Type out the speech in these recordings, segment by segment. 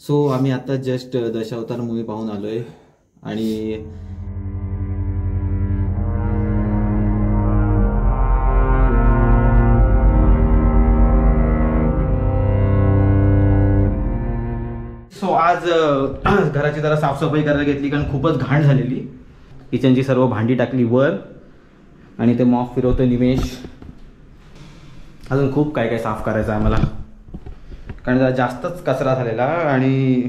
So आम्ही आता just दशावतार movie पाहून आलोय आणि सो आज घराची जरा साफसफाई करायला घेतली कारण खूपच घाण झालेली. किचनची सर्व भांडी टाकली वर आणि ते मॉप फिरवतोय निमेश. अजून खूप काय काय साफ करायचं आहे मला कारण जरा जास्तच कचरा झालेला आणि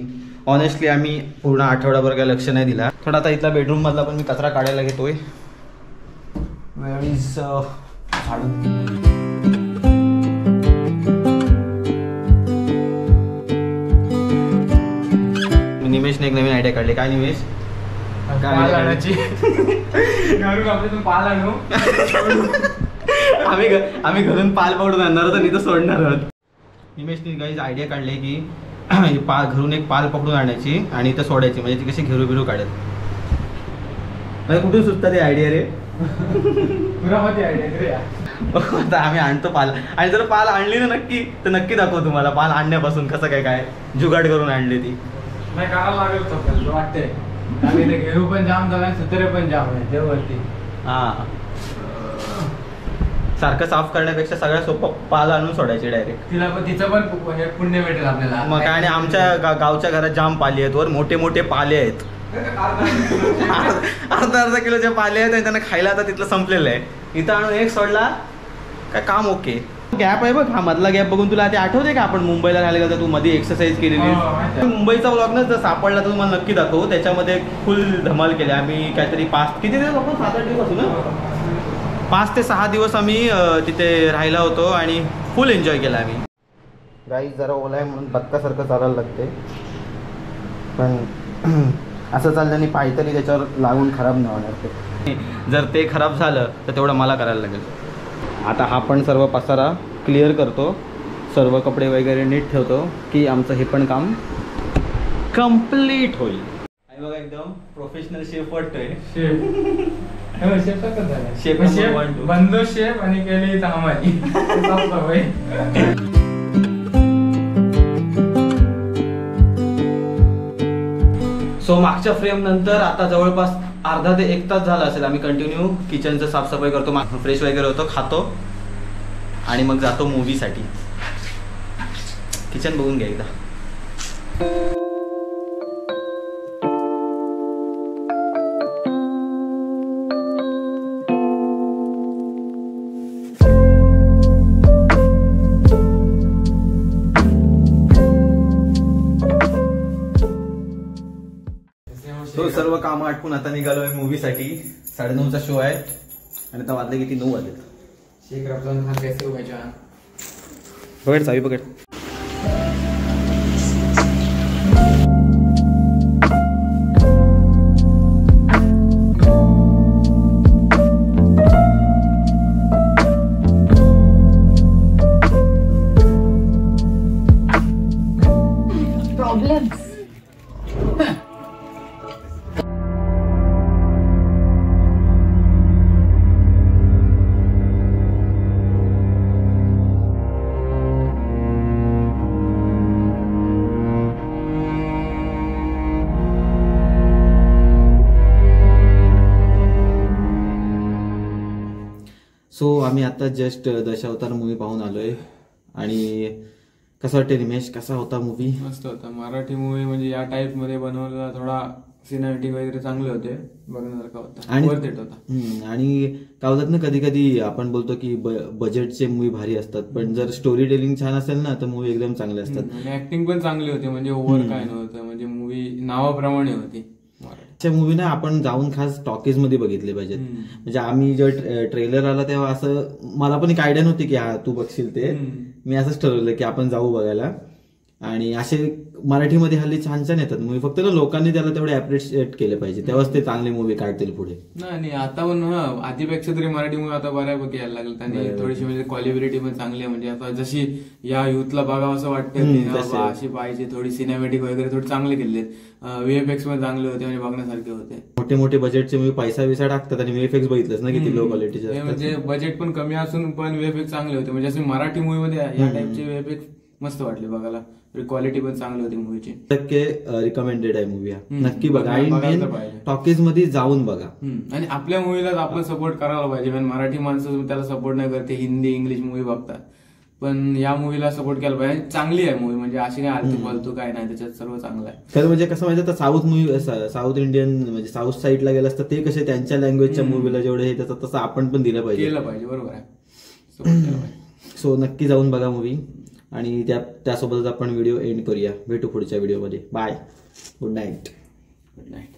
ऑनेस्टली आम्ही पूर्ण आठवडाभर काय लक्ष नाही दिला. थोडा आता इथला बेडरूम मधला पण मी कचरा काढायला घेतोय. निमेशने एक नवीन आयडिया काढली. काय निमेश? पाल आणायची घरून आपल्यातून पाल आणू. आम्ही घरून पाल पकडून आणणार होतो आणि इथं सोडणार आहोत. निमेशने गाईज आयडिया काढली की घरून एक पाल पकडून आणायची आणि इथं सोडायची म्हणजे ती कशी घेरू बिरू काढेल. म्हणजे कुठून सुचतात ती आयडिया रे? आता आम्ही आणतो पाल आणि जर पाल आणली ना नक्की तर नक्की दाखव तुम्हाला पाल आणण्यापासून कसं काय काय जुगाड करून आणली ती. नाही करायला लागेल वाटतंय. घेरू पण जाम झाला सुतरे पण जाम आहे त्यावरती. हा सारखं साफ करण्यापेक्षा सगळ्यात सोपं पाल आणून सोडायचे डायरेक्ट. तिला पण तिचं पण पुण्य भेटेल आपल्याला. मग काय आणि आमच्या गावच्या घरात जाम पाली आहेत. वर मोठे मोठे पाले आहेत. अर्धा किलोचे पाले आहेत आणि त्यांना खायला आता तिथलं संपलेलं आहे. इथं आणून एक सोडला काय काम ओके. गॅप आहे बघ हा मधला गॅप बघून तुला ते आठवते का आपण मुंबईला राहिला तर तू मध्ये एक्सरसाइज केलेली. मुंबईचा ब्लॉग ना जर सापडला तर तुम्हाला नक्की दाखवू. त्याच्यामध्ये फुल धमाल केली आम्ही. काहीतरी किती दिवस आपण 7-8 दिवस ना 5 ते 6 दिवस आम्ही तिथे राहिला होतो आणि फुल एन्जॉय केला आम्ही. गाई जरा ओला आहे म्हणून बत्तासारखं चालायला लागते पण असं चालल्याने पायतनी त्याच्यावर लागून खराब नाही होणार ते. जर ते खराब झालं तर तेवढं मला करायला लागेल. आता हा पण सर्व पसारा क्लिअर करतो. सर्व कपडे वगैरे नीट ठेवतो की आमचं हे पण काम कम्प्लीट होईल. बघा एकदम प्रोफेशनल शेफ वाटतोय. शेफ बंदो शेफ आणि केली हमारी. सो मागच्या फ्रेम नंतर आता जवळपास अर्धा ते 1 तास झाला असेल आम्ही कंटिन्यू किचनचं साफसफाई करतो. फ्रेश वगैरे होतो, खातो आणि मग जातो मूवीसाठी. किचन बघून घ्या एकदा. तो सर्व काम आटपून आता निघालोय मूवीसाठी. 9:30चा शो आहे आणि आता वाजले किती 9 वाजले. शेख रमजान खान कैसे हो भाईजान? पकड चावी पकड. प्रॉब्लेम्स सो आम्ही आता जस्ट दशावतार मूवी पाहून आलोय आणि कसं वाटतं निमेश? कसा होता मूवी? मस्त होता. मराठी मूवी म्हणजे या टाईप मध्ये बनवलेला. थोडा सिनेमॅटिक वगैरे चांगले होते, बघण्यासारखा होता आणि वर्थ इट होता. आणि कावदात ना कधी कधी आपण बोलतो की बजेटचे मूवी भारी असतात पण जर स्टोरी टेलिंग छान असेल ना तर मूवी एकदम चांगले असतात. आणि ऍक्टिंग पण चांगली होती म्हणजे ओव्हर काय नव्हतं. म्हणजे मूवी नावाप्रमाणे होती. मूवी ना आपण जाऊन खास टॉकीज मध्ये बघितले पाहिजेत. म्हणजे आम्ही जेव्हा ट्रेलर आला तेव्हा असं मला पण एक आयडिया नव्हती की हा तू बघशील ते. मी असंच ठरवलं की आपण जाऊ बघायला. आणि असे मराठीमध्ये हल्ली छान छान येतात मूवी. फक्त ना लोकांनी त्याला तेवढे अप्रिशिएट केले पाहिजे तेव्हाच ते चांगले मूवी काढतील पुढे. नाही आता पण आधीपेक्षा तरी मराठी मूवी आता बऱ्यापैकी यायला लागली आणि थोडीशी म्हणजे क्वालिटी पण चांगली आहे. म्हणजे आता जशी या युथला बघावं असं वाटतं अशी पाहिजे. थोडी सिनेमॅटिक वगैरे थोडी चांगले केले. व्हीएफएक्स पण चांगले होते म्हणजे बघण्यासारखे होते. मोठे मोठे बजेटचे मूवी पैसा विसा टाकतात आणि व्हीएफएक्स बघितलंच ना किती लो क्वालिटीचे. म्हणजे बजेट पण कमी असून पण व्हीएफएक्स चांगले होते. म्हणजे असे मराठी मूवी मध्ये या टाईपचे व्हीएफएक्स मस्त वाटले बघायला. क्वालिटी पण चांगली होती मूवीची. टक्के रिकमेंडेड आहे मूवी हा. नक्की बघा आणि बघायला मेन तर पाहिजे. टॉकीज मध्ये जाऊन बघा. आणि आपल्या मूवीला आपण सपोर्ट करायला पाहिजे. कारण मराठी माणसं त्याला सपोर्ट नाही करते, हिंदी इंग्लिश मूवी बघतात, पण या मूवीला सपोर्ट केला पाहिजे. चांगली आहे मूवी, म्हणजे अशी काय आलतू फालतू काय नाही, त्याच्यात सर्व चांगलं आहे. खरं म्हणजे कसं माहिती आता साऊथ इंडियन म्हणजे साऊथ साईडला गेलं असतं ते कसे त्यांच्या लँग्वेजच्या मूवीला जेवढे हे त्याचं तसं आपण पण दिलं पाहिजे. बरोबर आहे, सपोर्ट केला पाहिजे. सो नक्की जाऊन बघा मूवी आणि त्यासोबतच आपण व्हिडिओ एंड करूया. भेटू पुढच्या व्हिडिओमध्ये. Bye, good night. Good night.